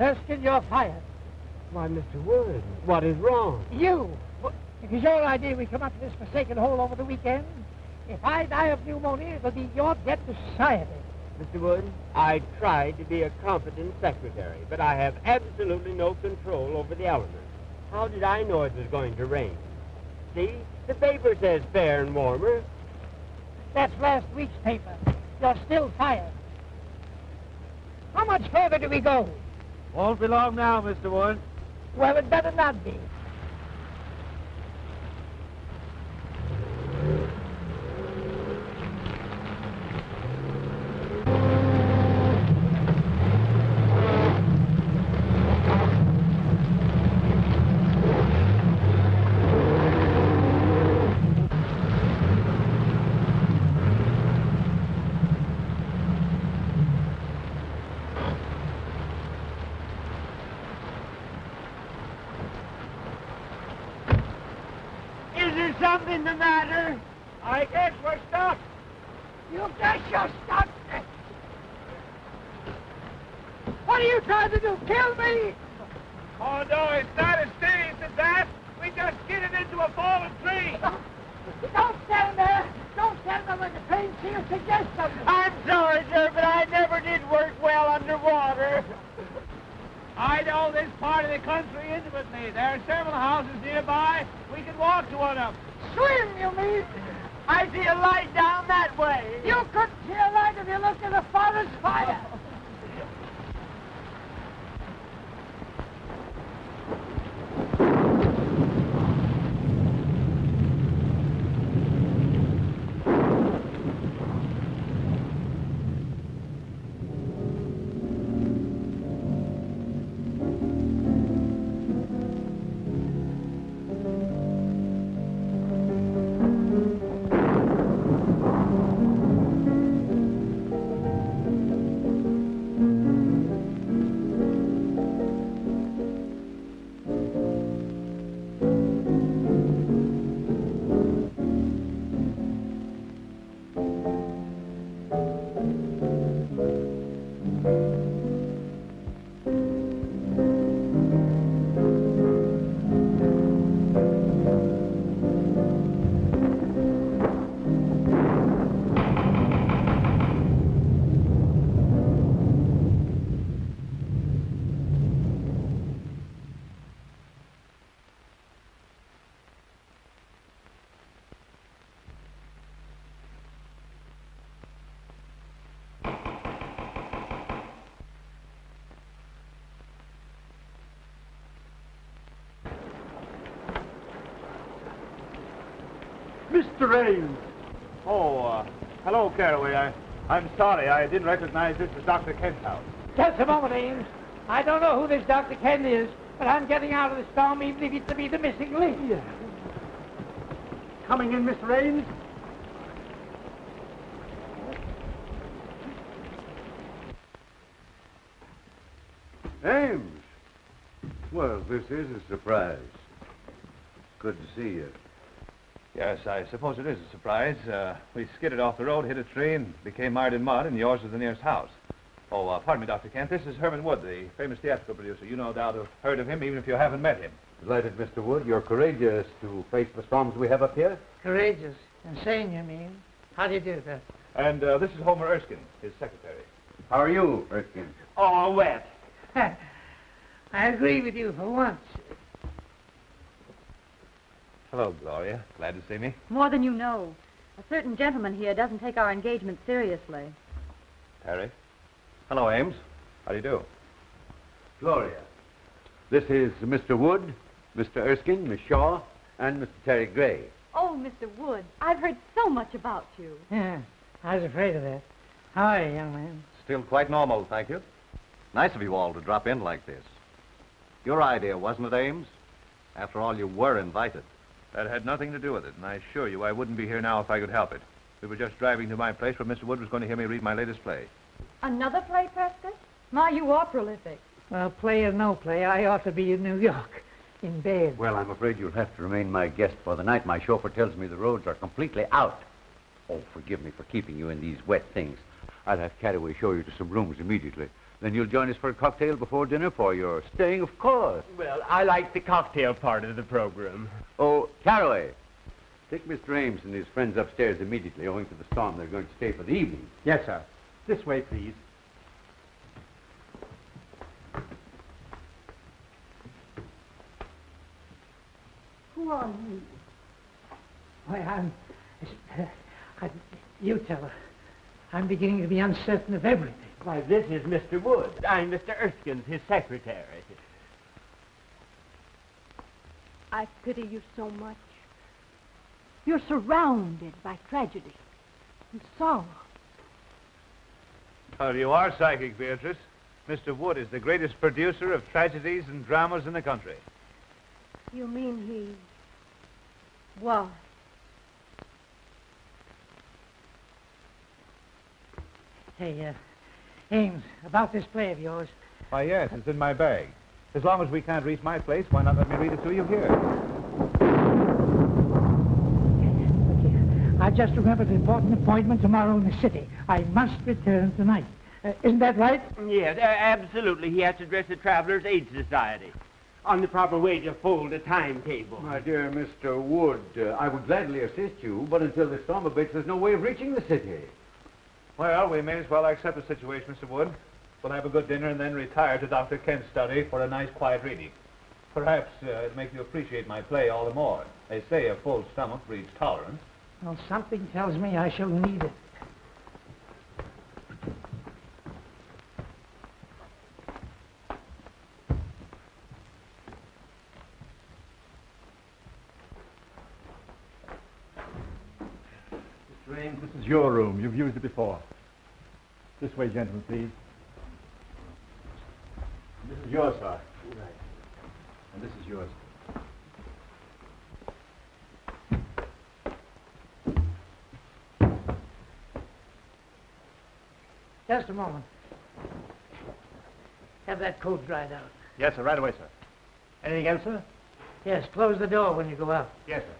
Erskine, you're fired. Why, Mr. Wood, what is wrong? You! It is your idea we come up to this forsaken hole over the weekend. If I die of pneumonia, it'll be your debt to society. Mr. Wood, I tried to be a competent secretary, but I have absolutely no control over the elements. How did I know it was going to rain? See, the paper says fair and warmer. That's last week's paper. You're still fired. How much further do we go? Won't be long now, Mr. Wood. Well, it better not be. Something the matter? I guess we're stuck. You guess you're stuck. What are you trying to do? Kill me? Oh, no, it's not as serious as that. We just skidded into a fallen tree. Don't stand there. Don't stand there like a trained seal. Suggest something. I'm sorry, sir, but I never did work well underwater. I know this part of the country intimately. There are several houses nearby. We can walk to one of them. Swim, you mean? I see a light down that way. You couldn't see a light if you looked at the forest fire. Mr. Ames. Oh, hello, Carroway. I'm sorry. I didn't recognize this as Dr. Kent's house. Just a moment, Ames. I don't know who this Dr. Kent is, but I'm getting out of the storm even if it's to be the missing link. Yeah. Coming in, Mr. Ames? Ames! Well, this is a surprise. Good to see you. Yes, I suppose it is a surprise. We skidded off the road, hit a tree, and became mired in mud, and yours is the nearest house. Oh, pardon me, Dr. Kent. This is Herman Wood, the famous theatrical producer. You no doubt have heard of him, even if you haven't met him. Delighted, Mr. Wood. You're courageous to face the storms we have up here. Courageous. Insane, you mean? How do you do that? And this is Homer Erskine, his secretary. How are you, Erskine? Oh, wet. I agree with you for once. Hello, Gloria. Glad to see me. More than you know. A certain gentleman here doesn't take our engagement seriously. Harry. Hello, Ames. How do you do? Gloria. This is Mr. Wood, Mr. Erskine, Miss Shaw, and Mr. Terry Gray. Oh, Mr. Wood, I've heard so much about you. Yeah, I was afraid of that. How are you, young man? Still quite normal, thank you. Nice of you all to drop in like this. Your idea, wasn't it, Ames? After all, you were invited. That had nothing to do with it, and I assure you I wouldn't be here now if I could help it. We were just driving to my place where Mr. Wood was going to hear me read my latest play. Another play, Prescott? My, you are prolific. Well, play or no play, I ought to be in New York, in bed. Well, I'm afraid you'll have to remain my guest for the night. My chauffeur tells me the roads are completely out. Oh, forgive me for keeping you in these wet things. I'll have Carroway show you to some rooms immediately. Then you'll join us for a cocktail before dinner, for your staying, of course. Well, I like the cocktail part of the program. Oh, Carroway, take Mr. Ames and his friends upstairs immediately. Owing to the storm, they're going to stay for the evening. Yes, sir. This way, please. Who are you? Why, you tell her. I'm beginning to be uncertain of everything. Why, this is Mr. Wood. I'm Mr. Erskine, his secretary. I pity you so much. You're surrounded by tragedy and sorrow. Oh, you are psychic, Beatrice. Mr. Wood is the greatest producer of tragedies and dramas in the country. You mean he was? Hey, Ames, about this play of yours. Why, yes, it's in my bag. As long as we can't reach my place, why not let me read it to you here? Look here. I just remembered an important appointment tomorrow in the city. I must return tonight. Isn't that right? Yes, absolutely. He has to address the Travelers' Aid Society on the proper way to fold a timetable. My dear Mr. Wood, I would gladly assist you, but until the storm abates, there's no way of reaching the city. Well, we may as well accept the situation, Mr. Wood. We'll have a good dinner and then retire to Dr. Kent's study for a nice, quiet reading. Perhaps it'll make you appreciate my play all the more. They say a full stomach breeds tolerance. Well, something tells me I shall need it. Strang, this is your room. You've used it before. This way, gentlemen, please. This is yours, sir. Right. And this is yours. Just a moment. Have that coat dried out. Yes, sir. Right away, sir. Anything else, sir? Yes, close the door when you go out. Yes, sir.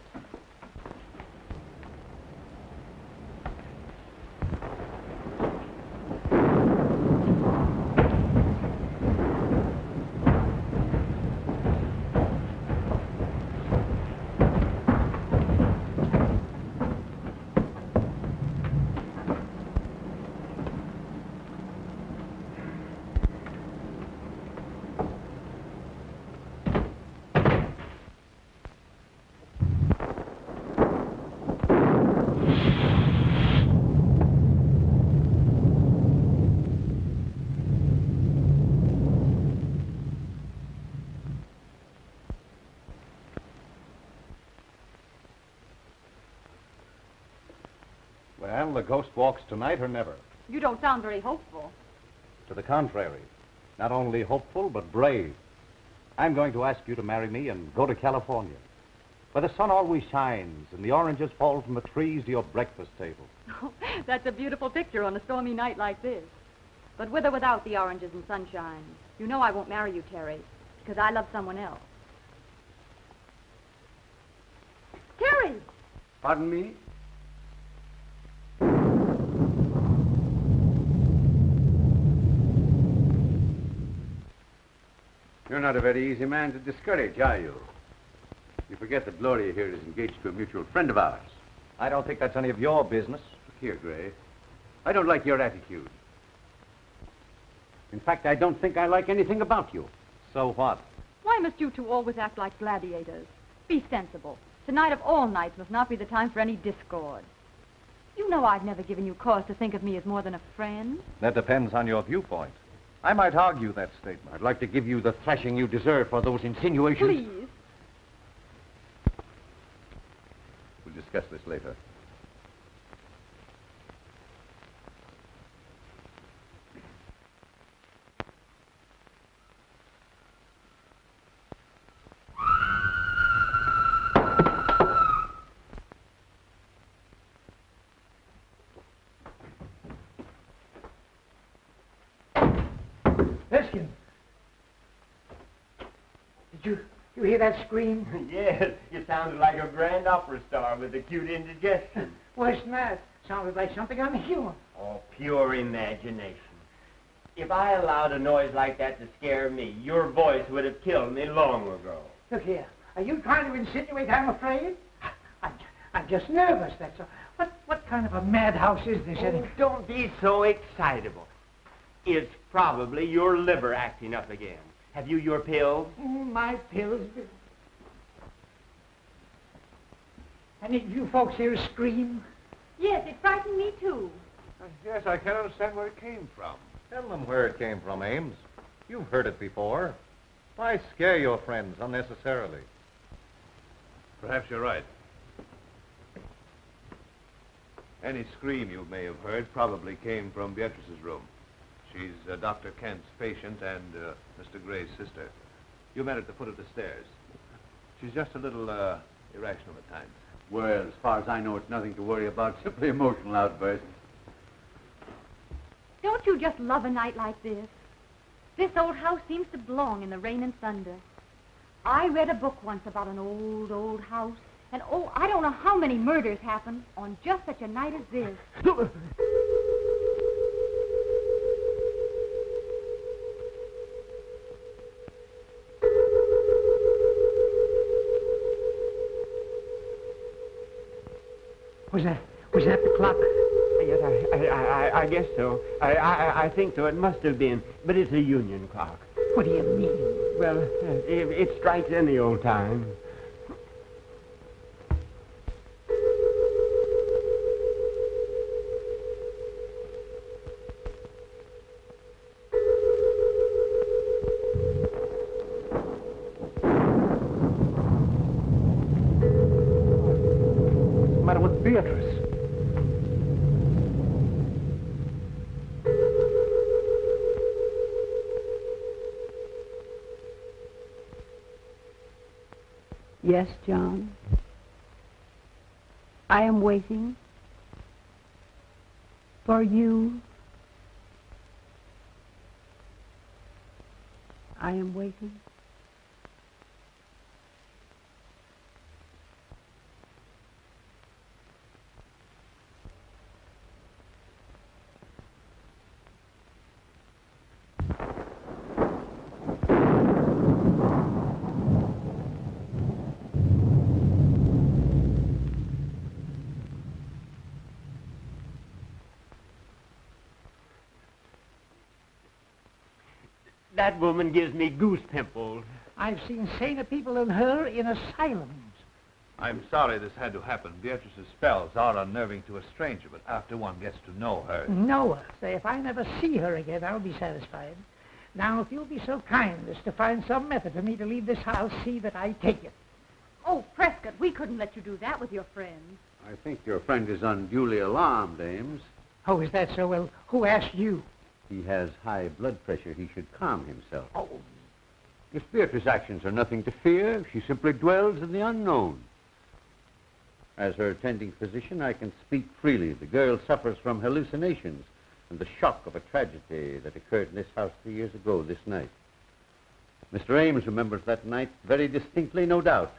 Well, the ghost walks tonight or never. You don't sound very hopeful. To the contrary. Not only hopeful, but brave. I'm going to ask you to marry me and go to California, where the sun always shines and the oranges fall from the trees to your breakfast table. Oh, that's a beautiful picture on a stormy night like this. But with or without the oranges and sunshine, you know I won't marry you, Terry, because I love someone else. Terry! Pardon me? You're not a very easy man to discourage, are you? You forget that Gloria here is engaged to a mutual friend of ours. I don't think that's any of your business. Look here, Gray. I don't like your attitude. In fact, I don't think I like anything about you. So what? Why must you two always act like gladiators? Be sensible. Tonight of all nights must not be the time for any discord. You know I've never given you cause to think of me as more than a friend. That depends on your viewpoint. I might argue that statement. I'd like to give you the thrashing you deserve for those insinuations. Please. We'll discuss this later. Erskine! Did you hear that scream? Yes, you sounded like a grand opera star with acute indigestion. Worse than that. Sounded like something unhuman. Oh, pure imagination. If I allowed a noise like that to scare me, your voice would have killed me long ago. Look here. Are you trying to insinuate I'm afraid? I'm just nervous, that's all. What kind of a madhouse is this? Oh, don't be so excitable. It's probably your liver acting up again. Have you your pills? Oh, my pills. Any of you folks here scream? Yes, it frightened me, too. Yes, I can't understand where it came from. Tell them where it came from, Ames. You've heard it before. Why scare your friends unnecessarily? Perhaps you're right. Any scream you may have heard probably came from Beatrice's room. She's Dr. Kent's patient and Mr. Gray's sister. You met at the foot of the stairs. She's just a little irrational at times. Well, as far as I know, it's nothing to worry about. Simply emotional outbursts. Don't you just love a night like this? This old house seems to belong in the rain and thunder. I read a book once about an old house. And, oh, I don't know how many murders happen on just such a night as this. Was that the clock? Yes, I guess so. I think so. It must have been. But it's a union clock. What do you mean? Well, it strikes any old time. Beatrice. Yes, John. I am waiting for you. I am waiting. That woman gives me goose pimples. I've seen saner people than her in asylums. I'm sorry this had to happen. Beatrice's spells are unnerving to a stranger, but after one gets to know her... Know her? Say, if I never see her again, I'll be satisfied. Now, if you'll be so kind as to find some method for me to leave this house, see that I take it. Oh, Prescott, we couldn't let you do that with your friends. I think your friend is unduly alarmed, Ames. Oh, is that so? Well, who asked you? He has high blood pressure. He should calm himself. Oh. Miss Beatrice's actions are nothing to fear. She simply dwells in the unknown. As her attending physician, I can speak freely. The girl suffers from hallucinations and the shock of a tragedy that occurred in this house 3 years ago this night. Mr. Ames remembers that night very distinctly, no doubt.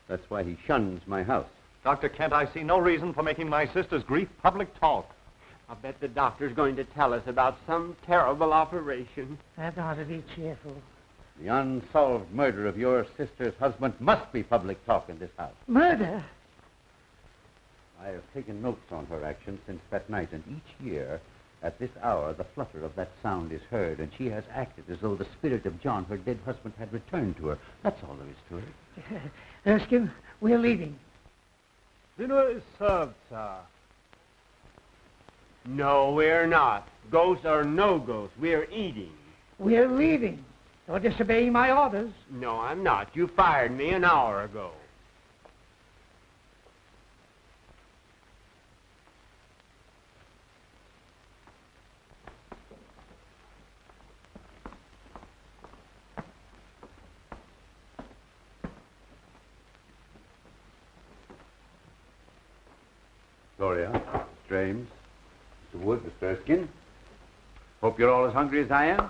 That's why he shuns my house. Dr. Kent, I see no reason for making my sister's grief public talk. I'll bet the doctor's going to tell us about some terrible operation. That ought to be cheerful. The unsolved murder of your sister's husband must be public talk in this house. Murder? I have taken notes on her actions since that night, and each year, at this hour, the flutter of that sound is heard, and she has acted as though the spirit of John, her dead husband, had returned to her. That's all there is to it. Erskine, we're leaving. Dinner is served, sir. No, we're not. Ghosts or no ghosts, we're eating. We're leaving. You're disobeying my orders. No, I'm not. You fired me an hour ago. Gloria, Mr. Ames, Mr. Wood, Mr. Erskine. Hope you're all as hungry as I am.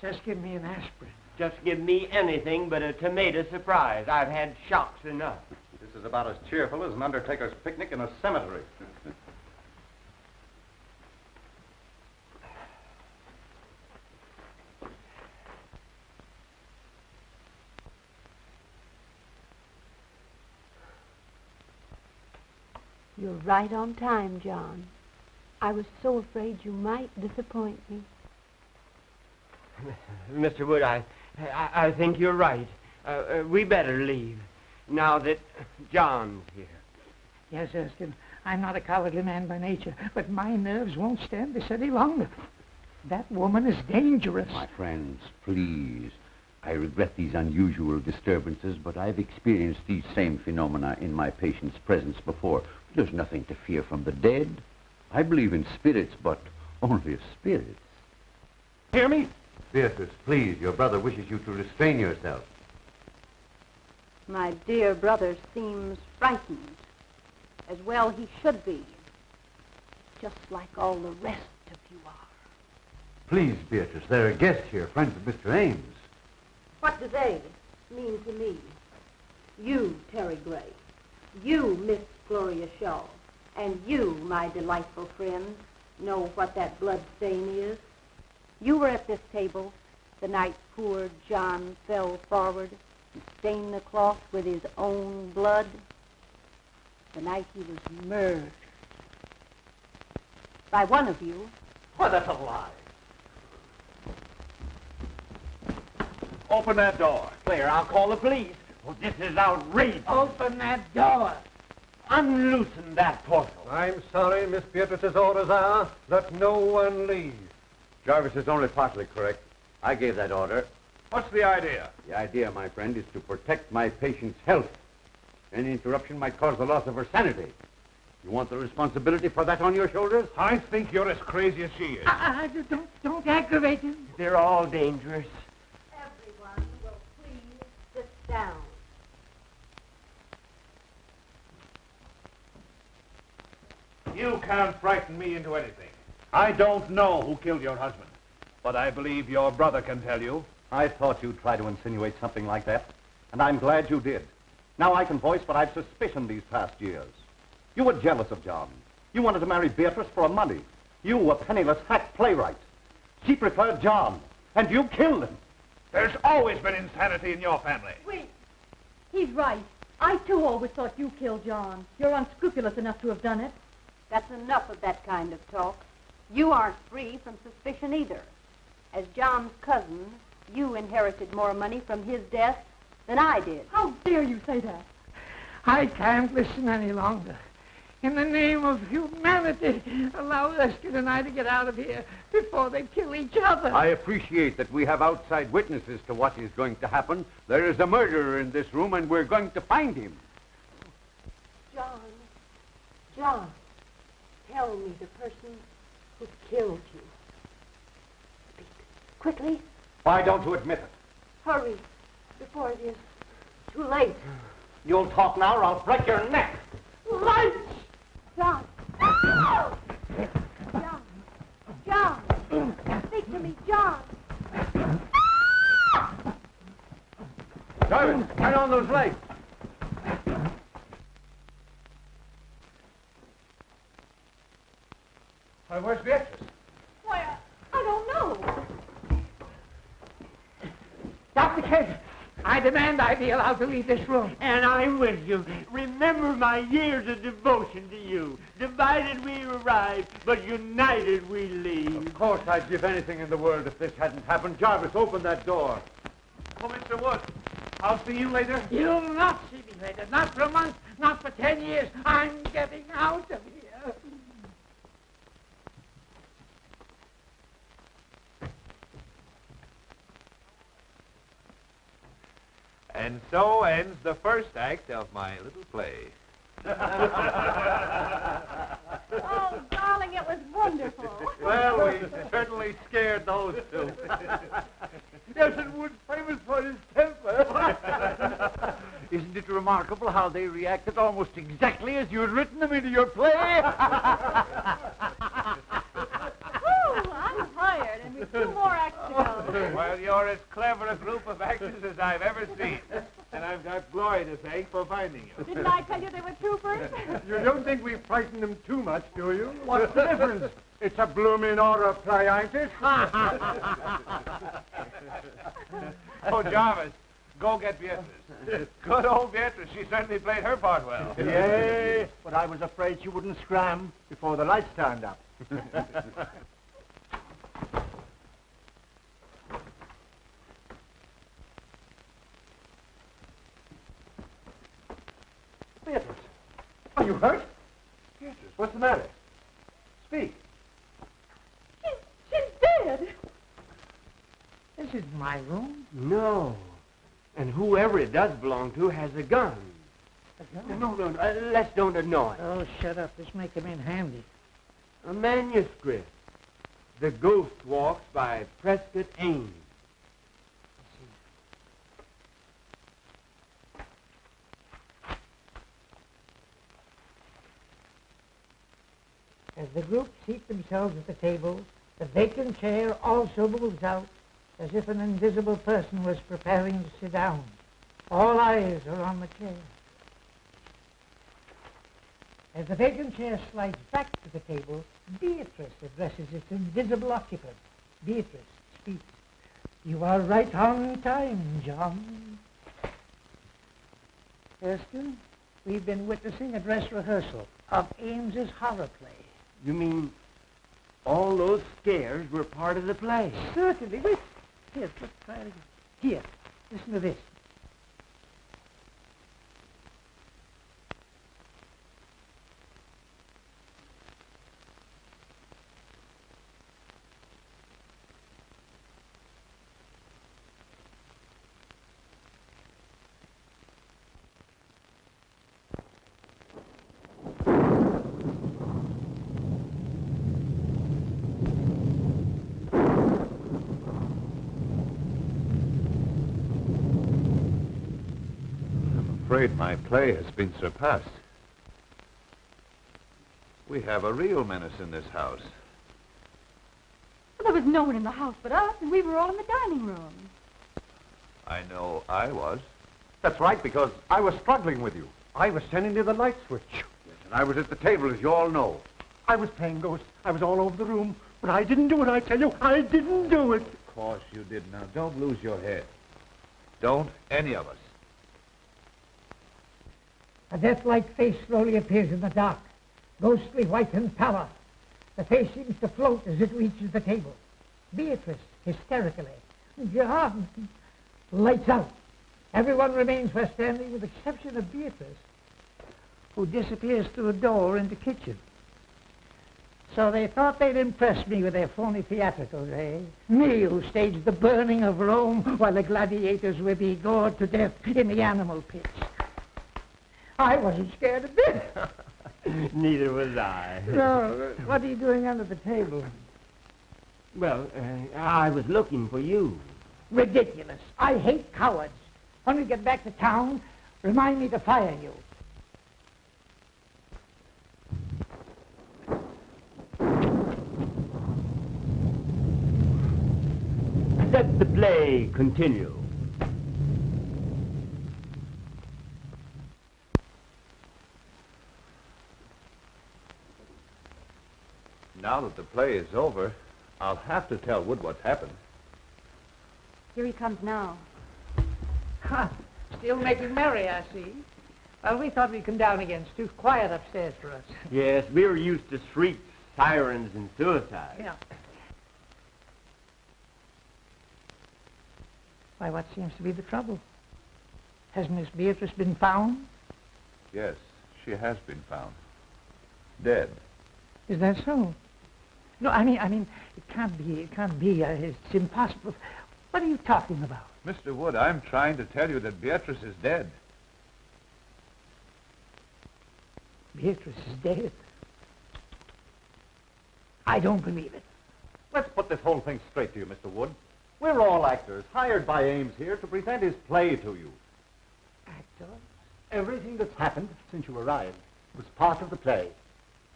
Just give me an aspirin. Just give me anything but a tomato surprise. I've had shocks enough. This is about as cheerful as an undertaker's picnic in a cemetery. You're right on time, John. I was so afraid you might disappoint me. Mr. Wood, I think you're right. We better leave, now that John's here. Yes, Erskine, I'm not a cowardly man by nature, but my nerves won't stand this any longer. That woman is dangerous. My friends, please. I regret these unusual disturbances, but I've experienced these same phenomena in my patient's presence before. There's nothing to fear from the dead. I believe in spirits, but only as spirits. Hear me? Beatrice, please, your brother wishes you to restrain yourself. My dear brother seems frightened, as well he should be, just like all the rest of you are. Please, Beatrice, there are guests here, friends of Mr. Ames. What do they mean to me? You, Terry Gray. You, Miss Gloria Shaw. And you, my delightful friend, know what that blood stain is. You were at this table the night poor John fell forward and stained the cloth with his own blood. The night he was murdered. By one of you. Why, that's a lie. Open that door. Claire, I'll call the police. Well, this is outrageous. Open that door. Unloosen that portal. I'm sorry, Miss Beatrice's orders are that no one leave. Jarvis is only partly correct. I gave that order. What's the idea? The idea, my friend, is to protect my patient's health. Any interruption might cause the loss of her sanity. You want the responsibility for that on your shoulders? I think you're as crazy as she is. Don't aggravate him. They're all dangerous. Everyone will please sit down. You can't frighten me into anything. I don't know who killed your husband, but I believe your brother can tell you. I thought you'd try to insinuate something like that, and I'm glad you did. Now I can voice what I've suspicioned these past years. You were jealous of John. You wanted to marry Beatrice for money. You, a penniless hack playwright. She preferred John, and you killed him. There's always been insanity in your family. Wait. He's right. I, too, always thought you killed John. You're unscrupulous enough to have done it. That's enough of that kind of talk. You aren't free from suspicion either. As John's cousin, you inherited more money from his death than I did. How dare you say that? I can't listen any longer. In the name of humanity, allow Erskine and I to get out of here before they kill each other. I appreciate that we have outside witnesses to what is going to happen. There is a murderer in this room, and we're going to find him. John, tell me the person who killed you. Speak quickly. Why don't you admit it? Hurry, before it is too late. You'll talk now or I'll break your neck. Light! John! John! Speak to me, John! Jarvis, turn on those lights. Where's Beatrice? Why, I don't know. Dr. Kent, I demand I be allowed to leave this room. And I'm with you. Remember my years of devotion to you. Divided we arrive, but united we leave. Of course, I'd give anything in the world if this hadn't happened. Jarvis, open that door. Oh, Mr. Wood, I'll see you later. You'll not see me later. Not for a month, not for 10 years. I'm getting out of here. And so ends the first act of my little play. Oh, darling, it was wonderful. Well, we certainly scared those two. Andersen Wood's famous for his temper. Isn't it remarkable how they reacted almost exactly as you had written them into your play? I'm tired, and we've 2 more acts to go. Well, you're as clever a group of actors as I've ever seen. And I've got Gloria to thank for finding you. Didn't I tell you they were troopers? You don't think we frightened them too much, do you? What's the difference? It's a blooming order play, ain't it? Oh, Jarvis, go get Beatrice. Good old Beatrice. She certainly played her part well. Yay, but I was afraid she wouldn't scram before the lights turned up. Beatrice, are you hurt? Beatrice, what's the matter? Speak. She's dead. This isn't my room. No. And whoever it does belong to has a gun. A gun? No, let's don't annoy. Oh, shut up. This may come in handy. A manuscript. The Ghost Walks by Prescott, Ames. As the group seat themselves at the table, the vacant chair also moves out, as if an invisible person was preparing to sit down. All eyes are on the chair. As the vacant chair slides back to the table, Beatrice addresses its invisible occupant. Beatrice speaks. You are right on time, John. Erskine, we've been witnessing a dress rehearsal of Ames's horror play. You mean all those scares were part of the play? Certainly. Wait. Here, let's try it again. Here, listen to this. I'm afraid my play has been surpassed. We have a real menace in this house. Well, there was no one in the house but us, and we were all in the dining room. I know I was. That's right, because I was struggling with you. I was sending you the light switch. Yes, and I was at the table, as you all know. I was playing ghosts. I was all over the room. But I didn't do it, I tell you. I didn't do it. Of course you did. Now, don't lose your head. Don't any of us. A death-like face slowly appears in the dark, ghostly white and pallor. The face seems to float as it reaches the table. Beatrice, hysterically. Gerard, lights out. Everyone remains where standing with the exception of Beatrice, who disappears through a door in the kitchen. So they thought they'd impress me with their phony theatricals, eh? Me, who staged the burning of Rome while the gladiators were being gored to death in the animal pits. I wasn't scared a bit. Neither was I. So, what are you doing under the table? Well, I was looking for you. Ridiculous. I hate cowards. When we get back to town, remind me to fire you. Let the play continue. Now that the play is over, I'll have to tell Wood what's happened. Here he comes now. Ha! Still making merry, I see. Well, we thought we'd come down again. It's too quiet upstairs for us. Yes, we're used to shrieks, sirens, and suicides. Yeah. Why, what seems to be the trouble? Has Miss Beatrice been found? Yes, she has been found. Dead. Is that so? No, I mean, it can't be. It's impossible. What are you talking about? Mr. Wood, I'm trying to tell you that Beatrice is dead. Beatrice is dead. I don't believe it. Let's put this whole thing straight to you, Mr. Wood. We're all actors, hired by Ames here to present his play to you. Actor? Everything that's happened since you arrived was part of the play.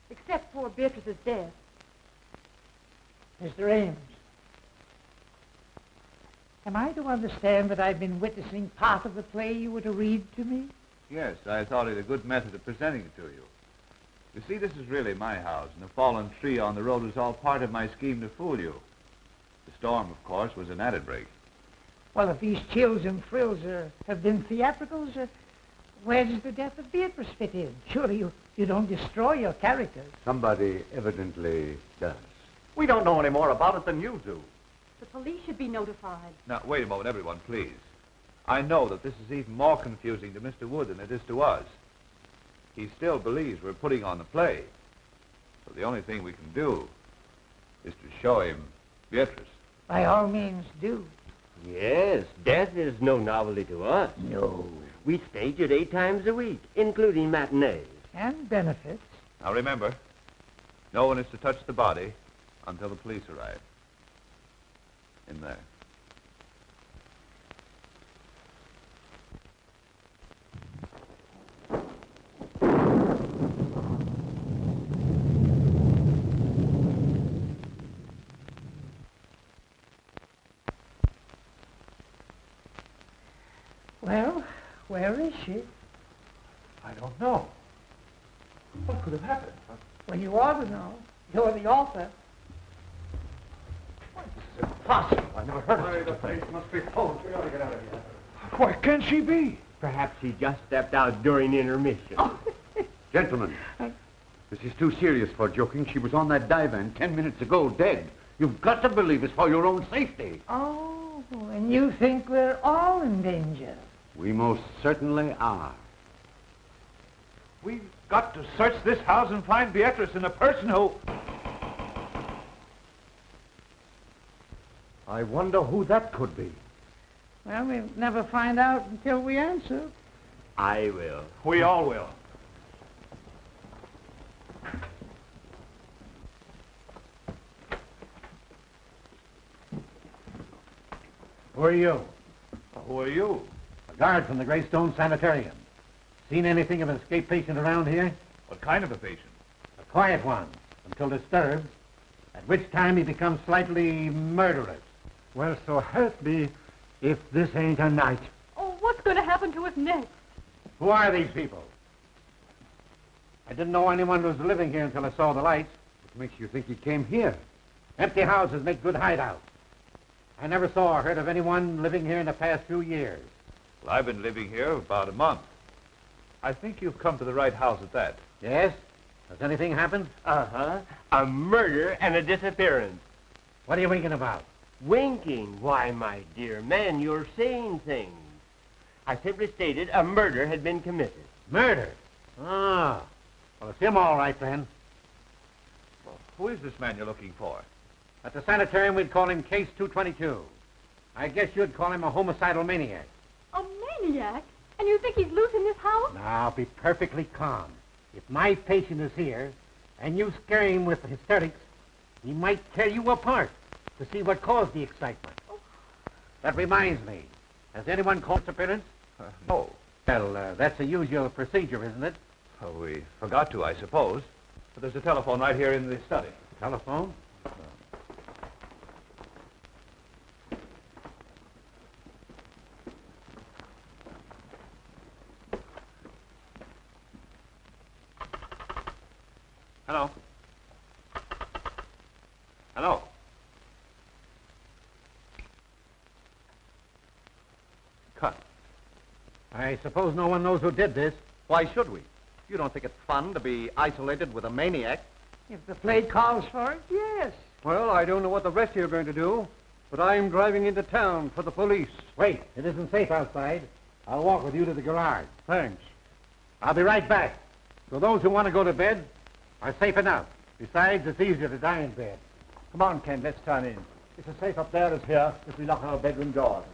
Except poor Beatrice's death. Mr. Ames. Am I to understand that I've been witnessing part of the play you were to read to me? Yes, I thought it a good method of presenting it to you. You see, this is really my house, and the fallen tree on the road was all part of my scheme to fool you. The storm, of course, was an added break. Well, if these chills and thrills have been theatricals, where does the death of Beatrice fit in? Surely you don't destroy your characters. Somebody evidently does. We don't know any more about it than you do. The police should be notified. Now, wait a moment, everyone, please. I know that this is even more confusing to Mr. Wood than it is to us. He still believes we're putting on the play. So the only thing we can do is to show him Beatrice. By all means, do. Yes, death is no novelty to us. No. We stage it 8 times a week, including matinees. And benefits. Now, remember, no one is to touch the body until the police arrive. In there. Well, where is she? I don't know. What could have happened? Well, you ought to know. You're the author. This is impossible. I never heard of it. The place must be closed. We ought to get out of here. Where can she be? Perhaps she just stepped out during intermission. Gentlemen, this is too serious for joking. She was on that divan 10 minutes ago, dead. You've got to believe it's for your own safety. Oh, and you think we're all in danger? We most certainly are. We've got to search this house and find Beatrice and the person who... I wonder who that could be. Well, we'll never find out until we answer. I will. We all will. Who are you? Who are you? A guard from the Greystone Sanitarium. Seen anything of an escaped patient around here? What kind of a patient? A quiet one, until disturbed, at which time he becomes slightly murderous. Well, so help me if this ain't a night. Oh, what's going to happen to us next? Who are these people? I didn't know anyone was living here until I saw the lights. What makes you think he came here? Empty houses make good hideouts. I never saw or heard of anyone living here in the past few years. Well, I've been living here about a month. I think you've come to the right house at that. Yes? Has anything happened? Uh-huh. A murder and a disappearance. What are you winking about? Winking? Why, my dear man, you're saying things. I simply stated a murder had been committed. Murder? Ah. Well, it's him all right, then. Well, who is this man you're looking for? At the sanitarium, we'd call him Case 222. I guess you'd call him a homicidal maniac. A maniac? And you think he's loose in this house? Now, be perfectly calm. If my patient is here, and you scare him with hysterics, he might tear you apart to see what caused the excitement. Oh. That reminds me. Has anyone called appearance? No. Well, that's the usual procedure, isn't it? Well, we forgot to, I suppose. But there's a telephone right here in the study. Telephone? Hello? Hello? Cut. I suppose no one knows who did this. Why should we? You don't think it's fun to be isolated with a maniac? If the play calls for it, yes. Well, I don't know what the rest of you are going to do, but I'm driving into town for the police. Wait, it isn't safe outside. I'll walk with you to the Gerrard. Thanks. I'll be right back. So those who want to go to bed are safe enough. Besides, it's easier to die in bed. Come on, Ken, let's turn in. It's as safe up there as here if we lock our bedroom doors.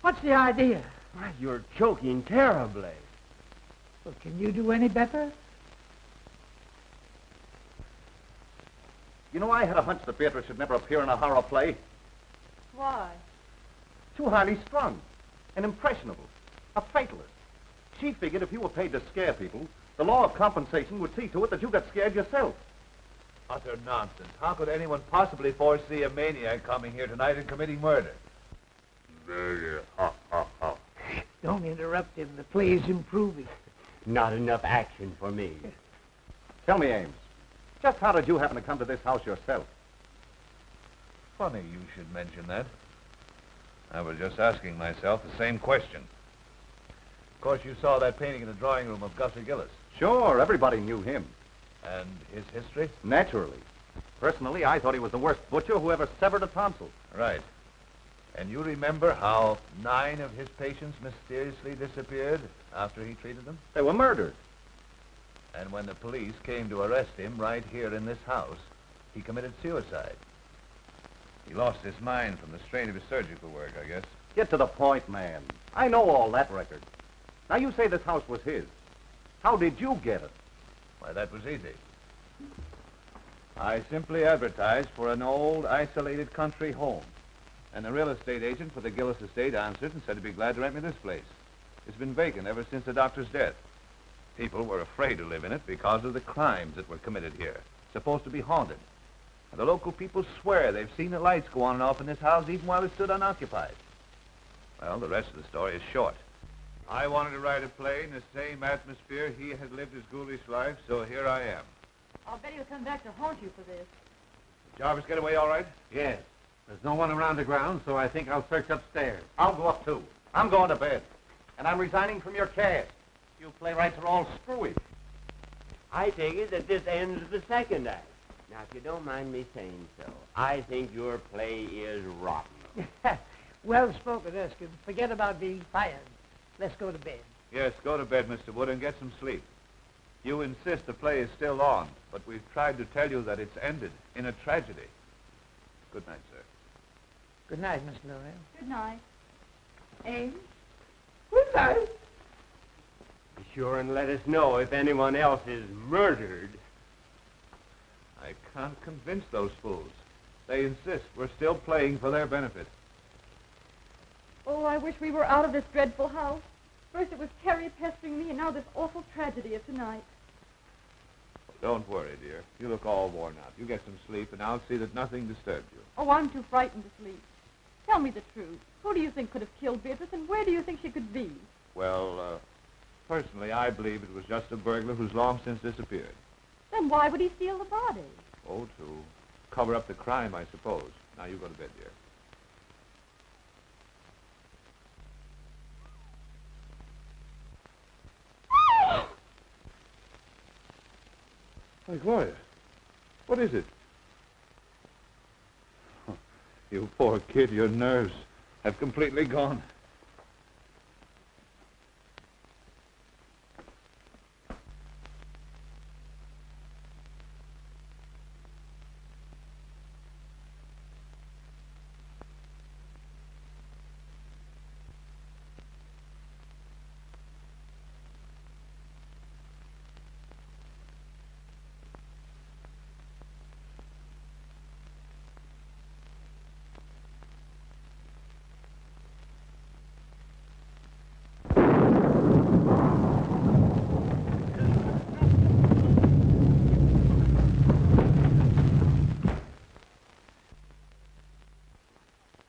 What's the idea? Why, you're choking terribly. Well, can you do any better? You know, I had a hunch that Beatrice should never appear in a horror play. Why? Too highly strung, and impressionable, a fatalist. She figured if you were paid to scare people, the law of compensation would see to it that you got scared yourself. Utter nonsense. How could anyone possibly foresee a maniac coming here tonight and committing murder? Don't interrupt him. The play's improving. Not enough action for me. Tell me, Ames, just how did you happen to come to this house yourself? Funny you should mention that. I was just asking myself the same question. Of course, you saw that painting in the drawing room of Gussie Gillis. Sure, everybody knew him. And his history? Naturally. Personally, I thought he was the worst butcher who ever severed a tonsil. Right. And you remember how 9 of his patients mysteriously disappeared after he treated them? They were murdered. And when the police came to arrest him right here in this house, he committed suicide. He lost his mind from the strain of his surgical work, I guess. Get to the point, man. I know all that record. Now, you say this house was his. How did you get it? Why, that was easy. I simply advertised for an old, isolated country home. And the real estate agent for the Gillis estate answered and said he'd be glad to rent me this place. It's been vacant ever since the doctor's death. People were afraid to live in it because of the crimes that were committed here. It's supposed to be haunted. And the local people swear they've seen the lights go on and off in this house even while it stood unoccupied. Well, the rest of the story is short. I wanted to write a play in the same atmosphere he had lived his ghoulish life, so here I am. I'll bet he'll come back to haunt you for this. Did Jarvis get away all right? Yes. There's no one around the ground, so I think I'll search upstairs. I'll go up, too. I'm going to bed. And I'm resigning from your cast. You playwrights are all screwy. I take it that this ends the second act. Now, if you don't mind me saying so, I think your play is rotten. Well spoken, Erskine. Forget about being fired. Let's go to bed. Yes, go to bed, Mr. Wood, and get some sleep. You insist the play is still on, but we've tried to tell you that it's ended in a tragedy. Good night, sir. Good night, Miss Gloria. Good night. Ames? Good night. Be sure and let us know if anyone else is murdered. I can't convince those fools. They insist we're still playing for their benefit. Oh, I wish we were out of this dreadful house. First it was Terry pestering me, and now this awful tragedy of tonight. Don't worry, dear. You look all worn out. You get some sleep, and I'll see that nothing disturbs you. Oh, I'm too frightened to sleep. Tell me the truth. Who do you think could have killed Beatrice, and where do you think she could be? Well, personally, I believe it was just a burglar who's long since disappeared. Then why would he steal the body? Oh, to cover up the crime, I suppose. Now, you go to bed, dear. Why, Gloria, what is it? You poor kid, your nerves have completely gone.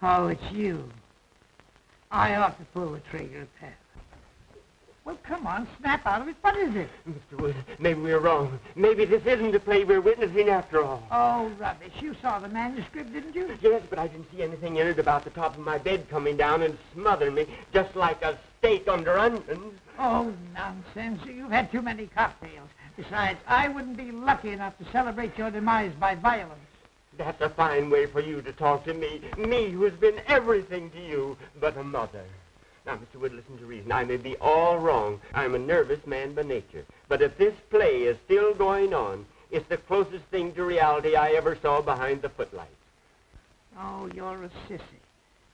Oh, it's you. I ought to pull the trigger, Pat. Well, come on, snap out of it. What is it? Mr. Wood, maybe we're wrong. Maybe this isn't the play we're witnessing after all. Oh, rubbish. You saw the manuscript, didn't you? Yes, but I didn't see anything in it about the top of my bed coming down and smothering me, just like a steak under onions. Oh, nonsense. You've had too many cocktails. Besides, I wouldn't be lucky enough to celebrate your demise by violence. That's a fine way for you to talk to me who has been everything to you but a mother. Now, Mr. Wood, listen to reason. I may be all wrong. I'm a nervous man by nature. But if this play is still going on, it's the closest thing to reality I ever saw behind the footlights. Oh, you're a sissy.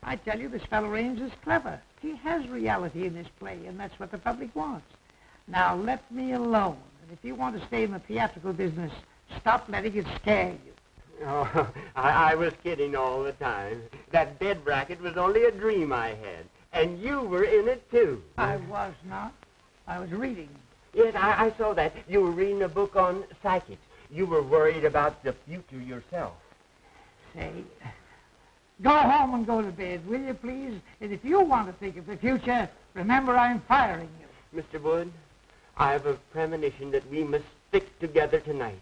I tell you, this fellow Ames is clever. He has reality in his play, and that's what the public wants. Now, let me alone. And if you want to stay in the theatrical business, stop letting it scare you. Oh, I was kidding all the time. That bed bracket was only a dream I had. And you were in it, too. I was not. I was reading. Yes, I saw that. You were reading a book on psychics. you were worried about the future yourself. Say, go home and go to bed, will you, please? And if you want to think of the future, remember I'm firing you. Mr. Wood, I have a premonition that we must stick together tonight.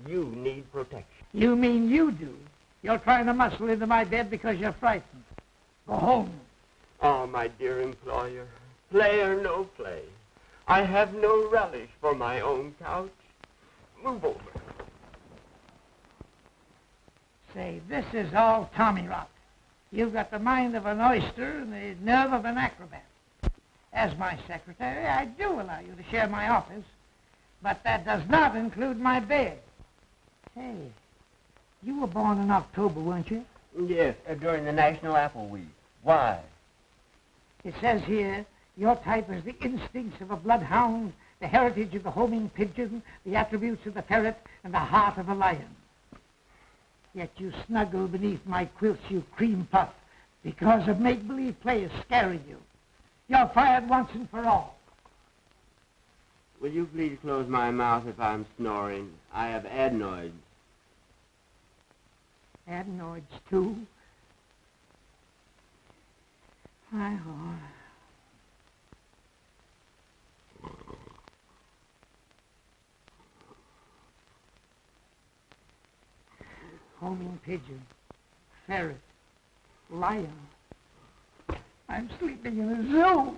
You need protection. You mean you do? You're trying to muscle into my bed because you're frightened. Go home. Oh, my dear employer, play or no play, I have no relish for my own couch. Move over. Say, this is all tommy rot. You've got the mind of an oyster and the nerve of an acrobat. As my secretary, I do allow you to share my office, but that does not include my bed. Hey, you were born in October, weren't you? Yes, during the National Apple Week. Why? It says here, your type is the instincts of a bloodhound, the heritage of the homing pigeon, the attributes of the ferret, and the heart of a lion. Yet you snuggle beneath my quilts, you cream puff, because of make-believe play is scaring you. You're fired once and for all. Will you please close my mouth if I'm snoring? I have adenoids. Adenoids, too? Hi-ho. Homing pigeon, ferret, lion. I'm sleeping in a zoo.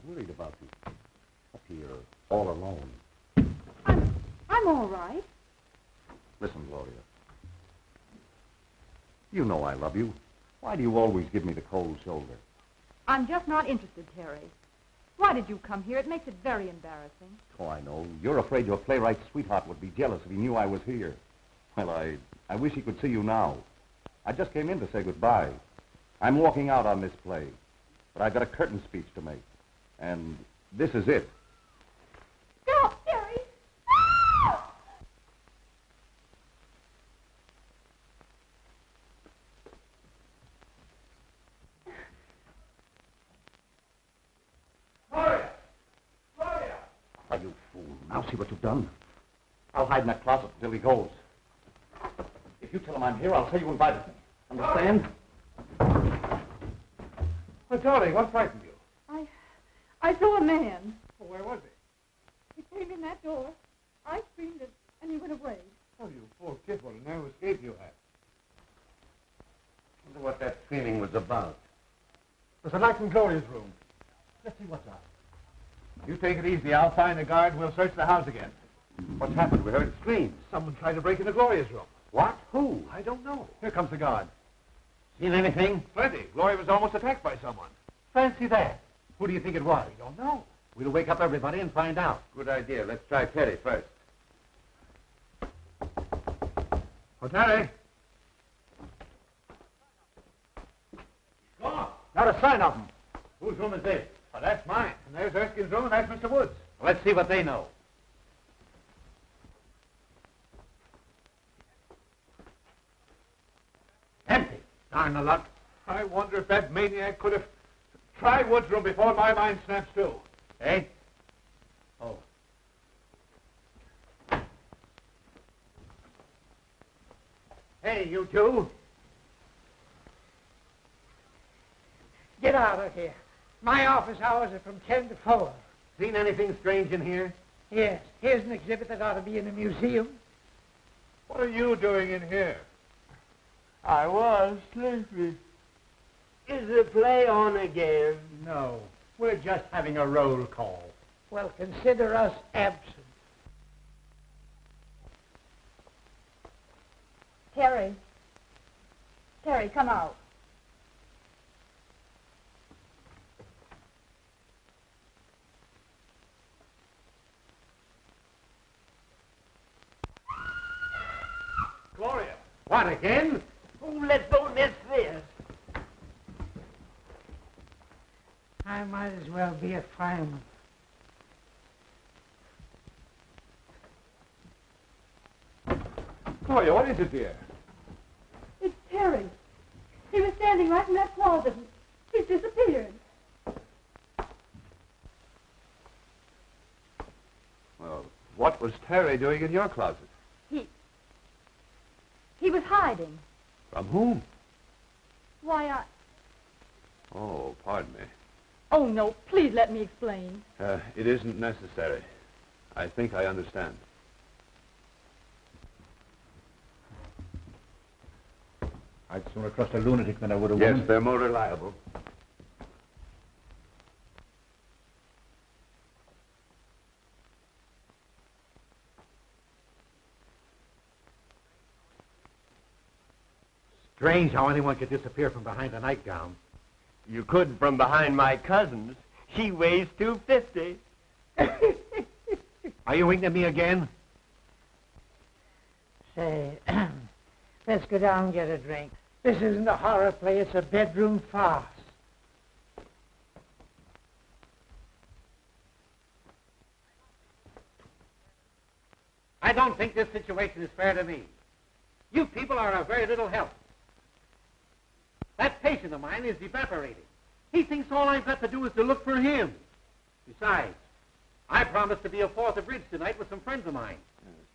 Worried about you. Up here, all alone. I'm all right. Listen, Gloria. You know I love you. Why do you always give me the cold shoulder? I'm just not interested, Terry. Why did you come here? It makes it very embarrassing. Oh, I know. You're afraid your playwright sweetheart would be jealous if he knew I was here. Well, I wish he could see you now. I just came in to say goodbye. I'm walking out on this play, but I've got a curtain speech to make. And this is it. Stop, Terry! Gloria! Gloria! Oh, you fool. Now see what you've done. I'll hide in that closet until he goes. If you tell him I'm here, I'll tell you invited me. Understand? Well, darling, what frightened you? I saw a man. Oh, where was he? He came in that door. I screamed and he went away. Oh, you poor kid, what a narrow escape you had. Wonder what that screaming was about. There's a light in Gloria's room. Let's see what's up. You take it easy. I'll find a guard and we'll search the house again. What's happened? We heard screams. Someone tried to break into Gloria's room. What? Who? I don't know. Here comes the guard. Seen anything? Plenty. Gloria was almost attacked by someone. Fancy that. Who do you think it was? We don't know. We'll wake up everybody and find out. Good idea. Let's try Terry first. Oh, Terry. Go on. Not a sign of him. Whose room is this? Oh, that's mine. And there's Erskine's room, and that's Mr. Wood's. Well, let's see what they know. Empty. Darn the luck. I wonder if that maniac could have tried Wood's room before my mind snaps to. Eh? Oh. Hey, you two. Get out of here. My office hours are from 10 to 4. Seen anything strange in here? Yes, here's an exhibit that ought to be in a museum. What are you doing in here? I was sleepy. Is the play on again? No, we're just having a roll call. Well, consider us absent. Terry, Terry, come out. Gloria. What, again? Oh, let's don't miss this. I might as well be a fireman. Gloria, what is it, dear? It's Terry. He was standing right in that closet. He's disappeared. Well, what was Terry doing in your closet? He was hiding. From whom? Why, Oh, pardon me. Oh, no, please let me explain. It isn't necessary. I think I understand. I'd sooner trust a lunatic than I would a woman. Yes, they're more reliable. Strange how anyone could disappear from behind a nightgown. You could from behind my cousin's. She weighs 250. Are you winking at me again? Say, let's go down and get a drink. This isn't a horror play, it's a bedroom farce. I don't think this situation is fair to me. You people are of very little help. That patient of mine is evaporating. He thinks all I've got to do is to look for him. Besides, I promised to be a 4th of Bridge tonight with some friends of mine.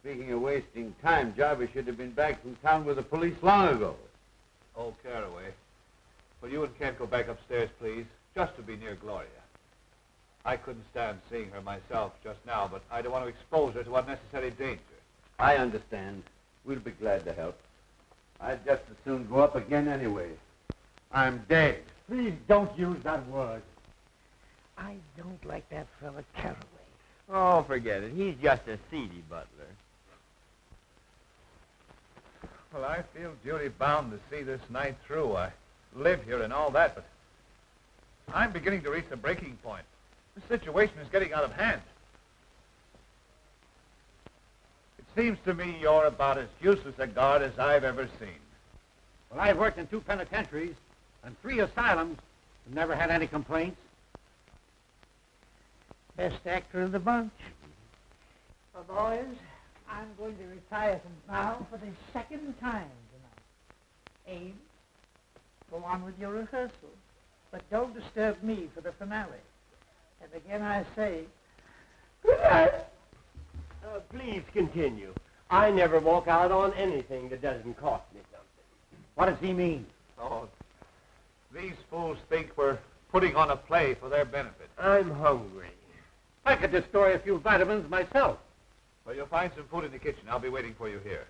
Speaking of wasting time, Jarvis should have been back from town with the police long ago. Oh, Carroway. Will you and Kent go back upstairs, please? Just to be near Gloria. I couldn't stand seeing her myself just now, but I don't want to expose her to unnecessary danger. I understand. We'll be glad to help. I'd just as soon go up again anyway. I'm dead. Please don't use that word. I don't like that fella Carroway. Oh, forget it. He's just a seedy butler. Well, I feel duty bound to see this night through. I live here and all that, but I'm beginning to reach the breaking point. The situation is getting out of hand. It seems to me you're about as useless a guard as I've ever seen. Well, I've worked in 2 penitentiaries and 3 asylums and never had any complaints. Best actor of the bunch. Well, boys, I'm going to retire from now for the 2nd time tonight. Ames, go on with your rehearsal, but don't disturb me for the finale. And again I say, good night. Please continue. I never walk out on anything that doesn't cost me something. What does he mean? Oh, these fools think we're putting on a play for their benefit. I'm hungry. I could destroy a few vitamins myself. Well, you'll find some food in the kitchen. I'll be waiting for you here.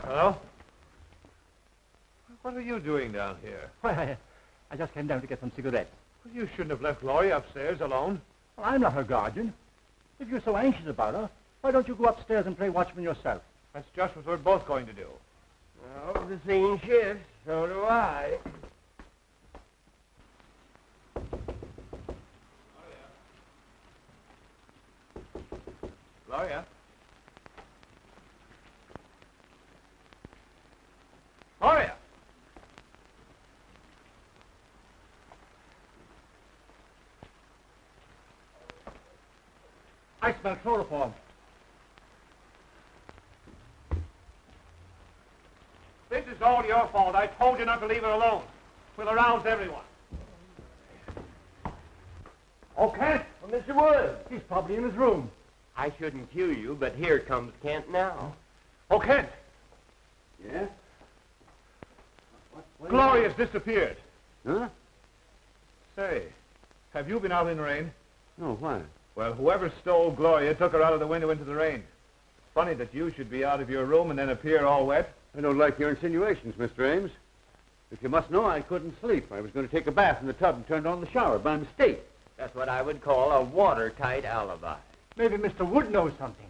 Hello? What are you doing down here? Why, I just came down to get some cigarettes. Well, you shouldn't have left Gloria upstairs alone. Well, I'm not her guardian. If you're so anxious about her, why don't you go upstairs and play watchman yourself? That's just what we're both going to do. Well, the scene shifts. So do I. Gloria? Gloria! I smell chloroform. This is all your fault. I told you not to leave her alone. We'll arouse everyone. Oh, Kent? Well, Mr. Wood. He's probably in his room. I shouldn't cue you, but here comes Kent now. Oh, Kent! Yeah? Gloria's disappeared. Huh? Say, have you been out in the rain? No, why? Well, whoever stole Gloria took her out of the window into the rain. Funny that you should be out of your room and then appear all wet. I don't like your insinuations, Mr. Ames. If you must know, I couldn't sleep. I was going to take a bath in the tub and turned on the shower by mistake. That's what I would call a watertight alibi. Maybe Mr. Wood knows something.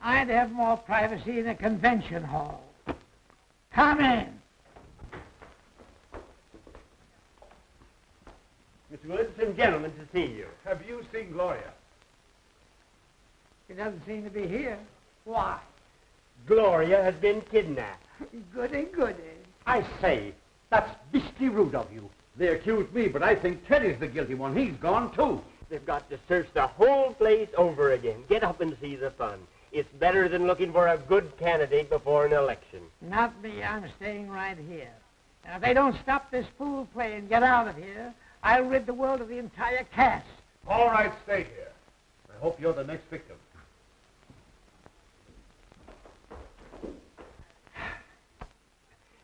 I'd have more privacy in a convention hall. Come in. Mr. Wood, some gentlemen to see you. Have you seen Gloria? She doesn't seem to be here. Why? Gloria has been kidnapped. Goody, goody. I say, that's beastly rude of you. They accuse me, but I think Teddy's the guilty one. He's gone, too. They've got to search the whole place over again. Get up and see the fun. It's better than looking for a good candidate before an election. Not me. I'm staying right here. And if they don't stop this fool play and get out of here, I'll rid the world of the entire cast. All right, stay here. I hope you're the next victim.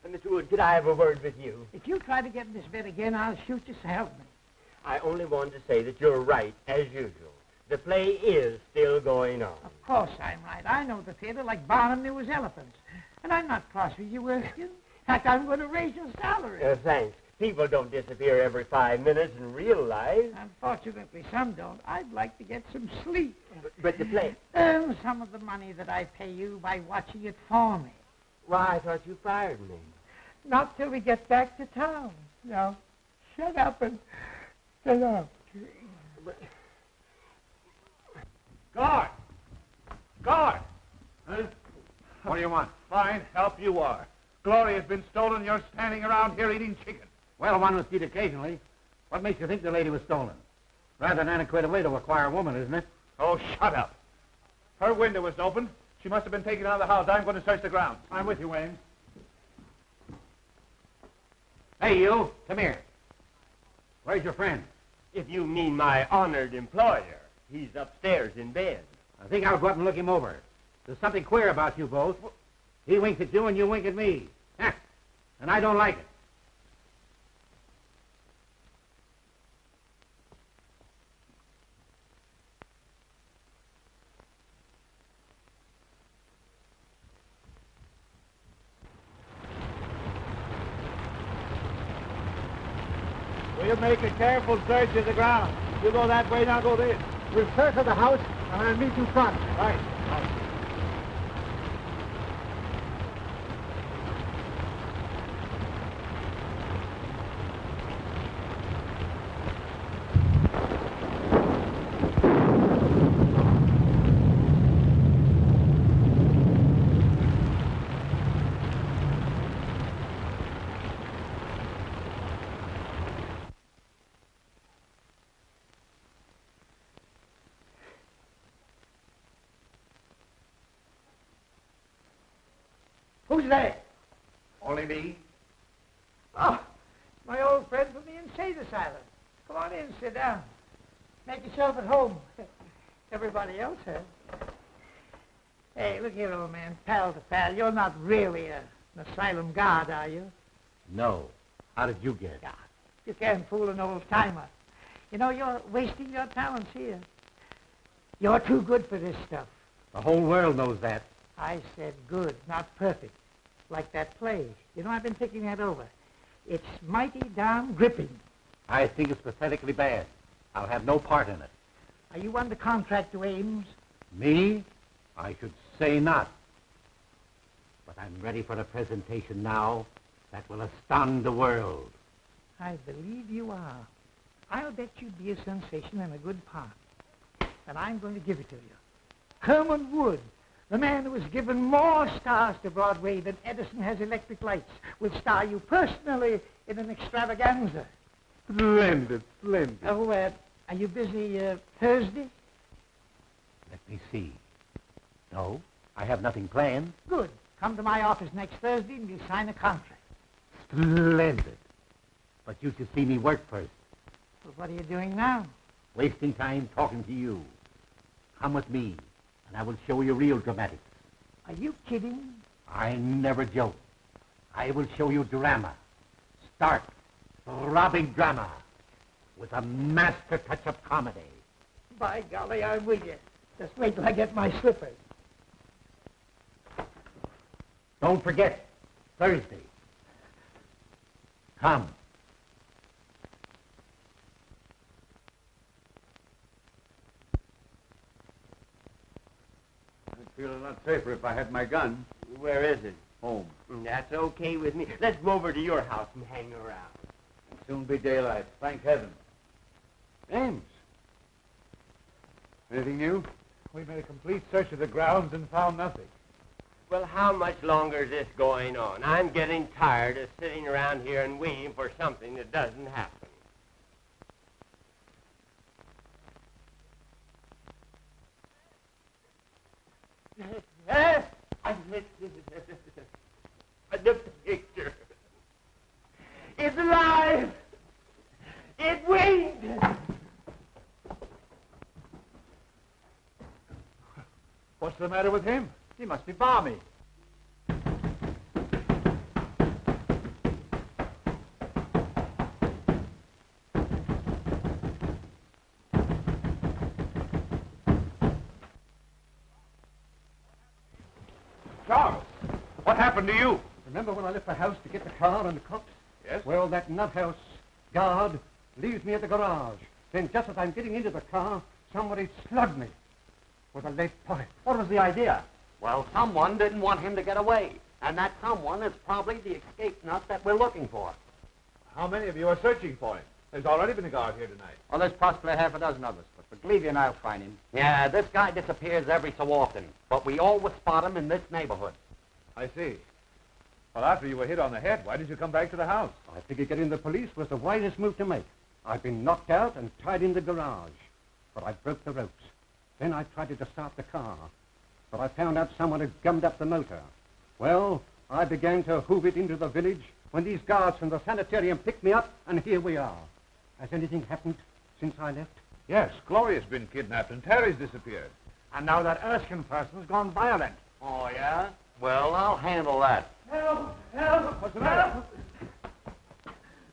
Mr. Wood, could I have a word with you? If you try to get in this bed again, I'll shoot you, so help me. I only wanted to say that you're right, as usual. The play is still going on. Of course I'm right. I know the theater like Barnum knew his elephants. And I'm not cross with you, Erskine. In fact, I'm going to raise your salary. Thanks. People don't disappear every 5 minutes in real life. Unfortunately, some don't. I'd like to get some sleep. But the play... Earn some of the money that I pay you by watching it for me. Why, I thought you fired me. Not till we get back to town. Now, shut up and get up. Guard! Guard! Huh? What do you want? Fine, help you are. Gloria's been stolen and you're standing around here eating chicken. Well, one must eat occasionally. What makes you think the lady was stolen? Rather an antiquated way to acquire a woman, isn't it? Oh, shut up. Her window was open. She must have been taken out of the house. I'm going to search the grounds. I'm with you, Ames. Hey, you. Come here. Where's your friend? If you mean my honored employer, he's upstairs in bed. I think I'll go up and look him over. There's something queer about you both. He winks at you and you wink at me. Heh. And I don't like it. We'll make a careful search of the ground. You go that way, and I'll go this. We'll circle the house, and I'll meet you front. Right. Who's there? Only me? Oh, my old friend from the insane asylum. Come on in, sit down. Make yourself at home. Everybody else has. Hey, look here, old man, pal to pal. You're not really an asylum guard, are you? No. How did you get it? God, you can't fool an old-timer. You know, you're wasting your talents here. You're too good for this stuff. The whole world knows that. I said good, not perfect. like that play. You know, I've been thinking that over. It's mighty darn gripping. I think it's pathetically bad. I'll have no part in it. Are you under contract to Ames? Me? I should say not. But I'm ready for a presentation now that will astound the world. I believe you are. I'll bet you'd be a sensation and a good part. And I'm going to give it to you. Herman Wood, the man who has given more stars to Broadway than Andersen has electric lights, will star you personally in an extravaganza. Splendid, splendid. Oh, are you busy Thursday? Let me see. No, I have nothing planned. Good. Come to my office next Thursday and we'll sign a contract. Splendid. But you should see me work first. Well, what are you doing now? Wasting time talking to you. Come with me, and I will show you real dramatics. Are you kidding? I never joke. I will show you drama. Stark, throbbing drama, with a master touch of comedy. By golly, I'm with you. Just wait till I get my slippers. Don't forget, Thursday. Come. I'd feel a lot safer if I had my gun. Where is it? Home. That's okay with me. Let's go over to your house and hang around. It'll soon be daylight. Thank heaven. Ames. Anything new? We made a complete search of the grounds and found nothing. Well, how much longer is this going on? I'm getting tired of sitting around here and waiting for something that doesn't happen. The picture. It's alive. It winked. What's the matter with him? He must be balmy. Jarvis, what happened to you? Remember when I left the house to get the car and the cops? Yes? Well, that nuthouse guard leaves me at the garage. Then just as I'm getting into the car, somebody slugged me with a lead pipe. What was the idea? Well, someone didn't want him to get away. And that someone is probably the escape nut that we're looking for. How many of you are searching for him? There's already been a guard here tonight. Well, there's possibly half a dozen of us, but believe you and I'll find him. Yeah, this guy disappears every so often, but we always spot him in this neighborhood. I see. Well, after you were hit on the head, why did you come back to the house? I figured getting the police was the wisest move to make. I've been knocked out and tied in the garage, but I broke the ropes. Then I tried to start the car, but I found out someone had gummed up the motor. Well, I began to hoof it into the village when these guards from the sanitarium picked me up, and here we are. Has anything happened since I left? Yes, Gloria's been kidnapped and Terry's disappeared. And now that Erskine person's gone violent. Oh, yeah? Well, I'll handle that. Help! Help! What's the matter?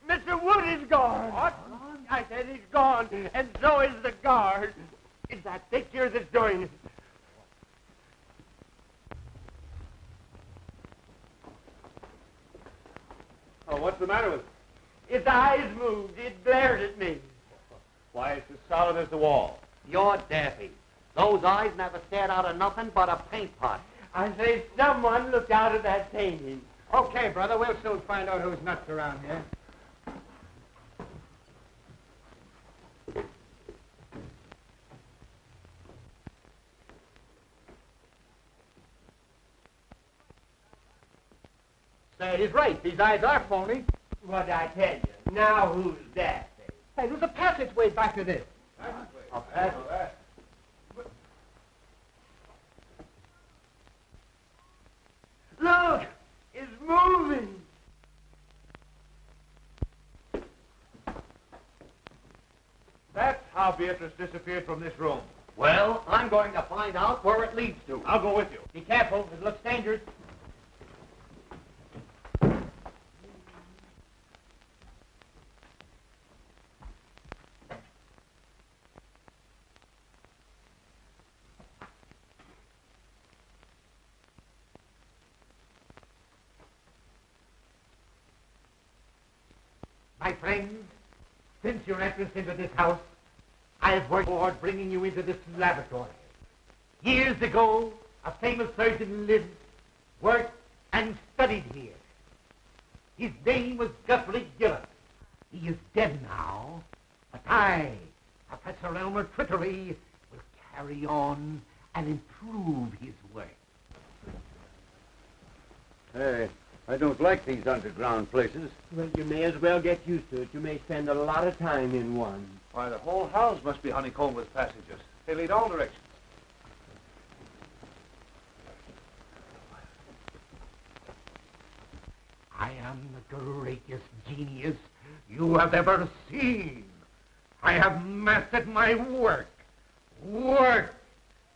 Mr. Wood is gone. What? I said he's gone, and so is the guard. It's that picture that's doing it. Oh, what's the matter with it? Its eyes moved. It glared at me. Why, it's as solid as the wall. You're daffy. Those eyes never stared out of nothing but a paint pot. I say someone looked out of that painting. Okay, brother, we'll soon find out who's nuts around here. Say, he's right. These eyes are phony. What'd I tell you? Now who's that? Hey, there's a passageway back to this. A passage? Look! It's moving! That's how Beatrice disappeared from this room. Well, I'm going to find out where it leads to. I'll go with you. Be careful. It looks dangerous. My friends, since your entrance into this house, I've worked toward bringing you into this laboratory. Years ago, a famous surgeon lived, worked, and studied here. His name was Guthrie Gillett. He is dead now, but I, Professor Elmer Trickery, will carry on and improve his work. Hey, I don't like these underground places. Well, you may as well get used to it. You may spend a lot of time in one. Why, the whole house must be honeycombed with passages. They lead all directions. I am the greatest genius you have ever seen. I have mastered my work. Work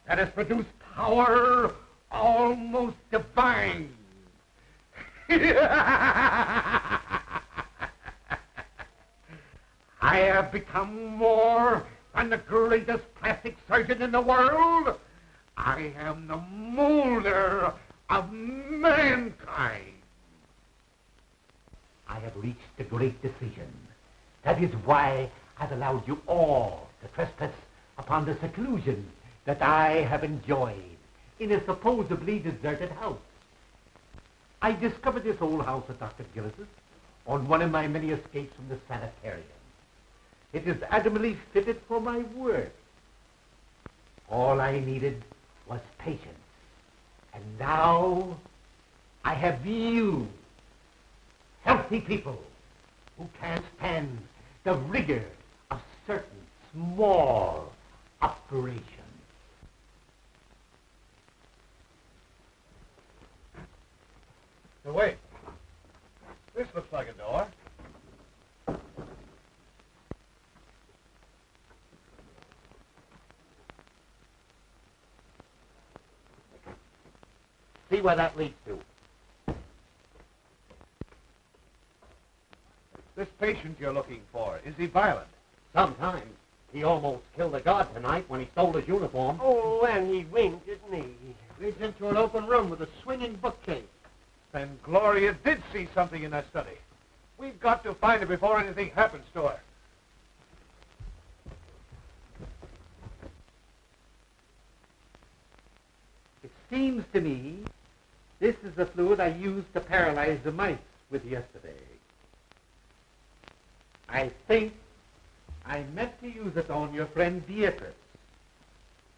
that has produced power almost divine. I have become more than the greatest plastic surgeon in the world. I am the molder of mankind. I have reached a great decision. That is why I've allowed you all to trespass upon the seclusion that I have enjoyed in a supposedly deserted house. I discovered this old house of Dr. Gillis's on one of my many escapes from the sanitarium. It is admirably fitted for my work. All I needed was patience. And now I have you, healthy people who can't stand the rigor of certain small operations. Now, wait. This looks like a door. See where that leads to. This patient you're looking for, is he violent? Sometimes. He almost killed a guard tonight when he stole his uniform. Oh, and he winked at me. Leads into an open room with a swinging bookcase. Then Gloria did see something in that study. We've got to find her before anything happens to her. It seems to me this is the fluid I used to paralyze the mice with yesterday. I think I meant to use it on your friend Beatrice.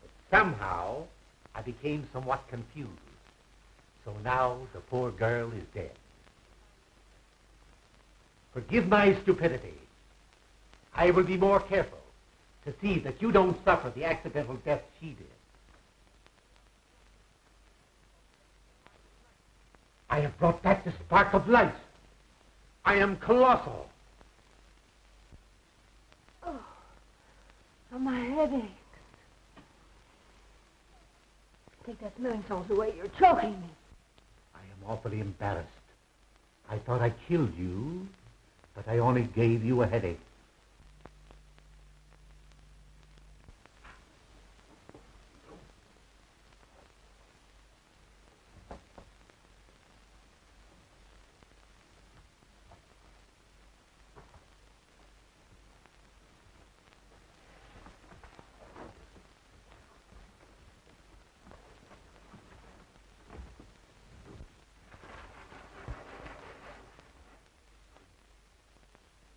But somehow I became somewhat confused. So now the poor girl is dead. Forgive my stupidity. I will be more careful to see that you don't suffer the accidental death she did. I have brought back the spark of life. I am colossal. Oh, my head aches. Take that smelling salts away. You're choking me. I am awfully embarrassed. I thought I killed you, but I only gave you a headache.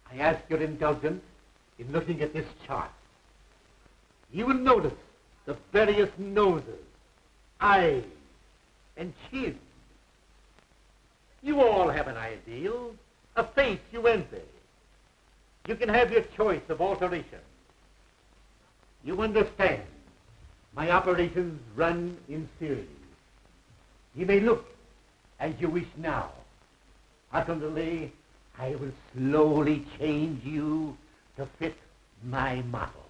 I ask your indulgence in looking at this chart. You will notice the various noses, eyes, and chins. You all have an ideal, a face you envy. You can have your choice of alteration. You understand, my operations run in series. You may look as you wish now. Ultimately, I will slowly change you to fit my model.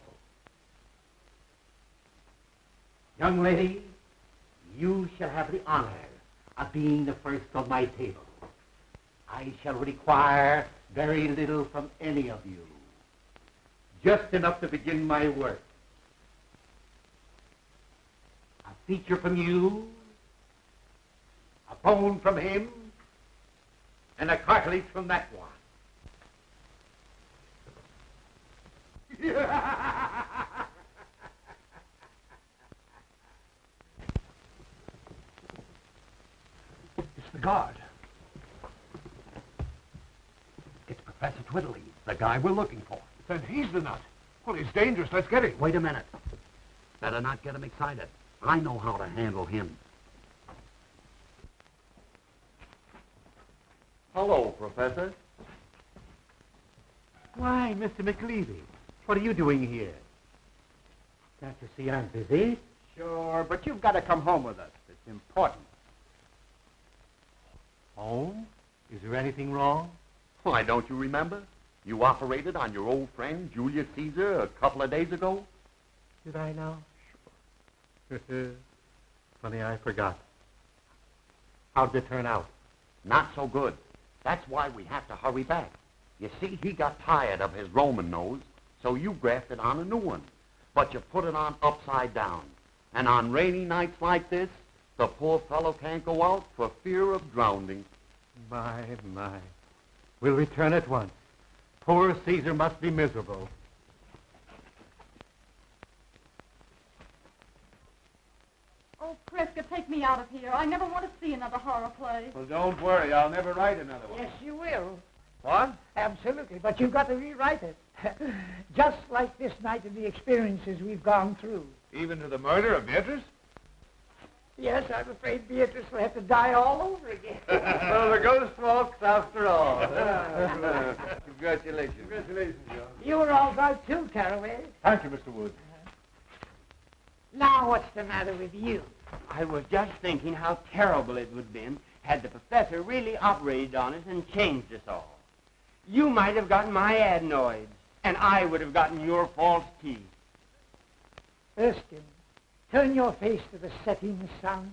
Young lady, you shall have the honor of being the first on my table. I shall require very little from any of you. Just enough to begin my work. A feature from you, a bone from him, and a cartilage from that one. It's the guard. It's Professor Twiddly, the guy we're looking for. Then he's the nut. Well, he's dangerous. Let's get him. Wait a minute. Better not get him excited. I know how to handle him. Hello, Professor. Why, Mr. McLeavy, what are you doing here? Can't you see I'm busy? Sure, but you've got to come home with us. It's important. Home? Is there anything wrong? Why, don't you remember? You operated on your old friend Julius Caesar a couple of days ago. Did I now? Sure. Funny, I forgot. How'd it turn out? Not so good. That's why we have to hurry back. You see, he got tired of his Roman nose, so you grafted on a new one. But you put it on upside down. And on rainy nights like this, the poor fellow can't go out for fear of drowning. My. We'll return at once. Poor Caesar must be miserable. Oh, Prescott, take me out of here. I never want to see another horror play. Well, don't worry. I'll never write another one. Yes, you will. What? Absolutely, but you've got to rewrite it. Just like this night and the experiences we've gone through. Even to the murder of Beatrice? Yes, I'm afraid Beatrice will have to die all over again. Well, the ghost walks after all. Congratulations. Congratulations, John. You were all right too, Carroway. Thank you, Mr. Wood. Now what's the matter with you? I was just thinking how terrible it would have been had the professor really operated on us and changed us all. You might have gotten my adenoids, and I would have gotten your false teeth. Erskine, turn your face to the setting sun.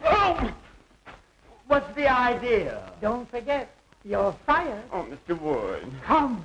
Oh! What's the idea? Don't forget, you're fired. Oh, Mr. Wood. Come.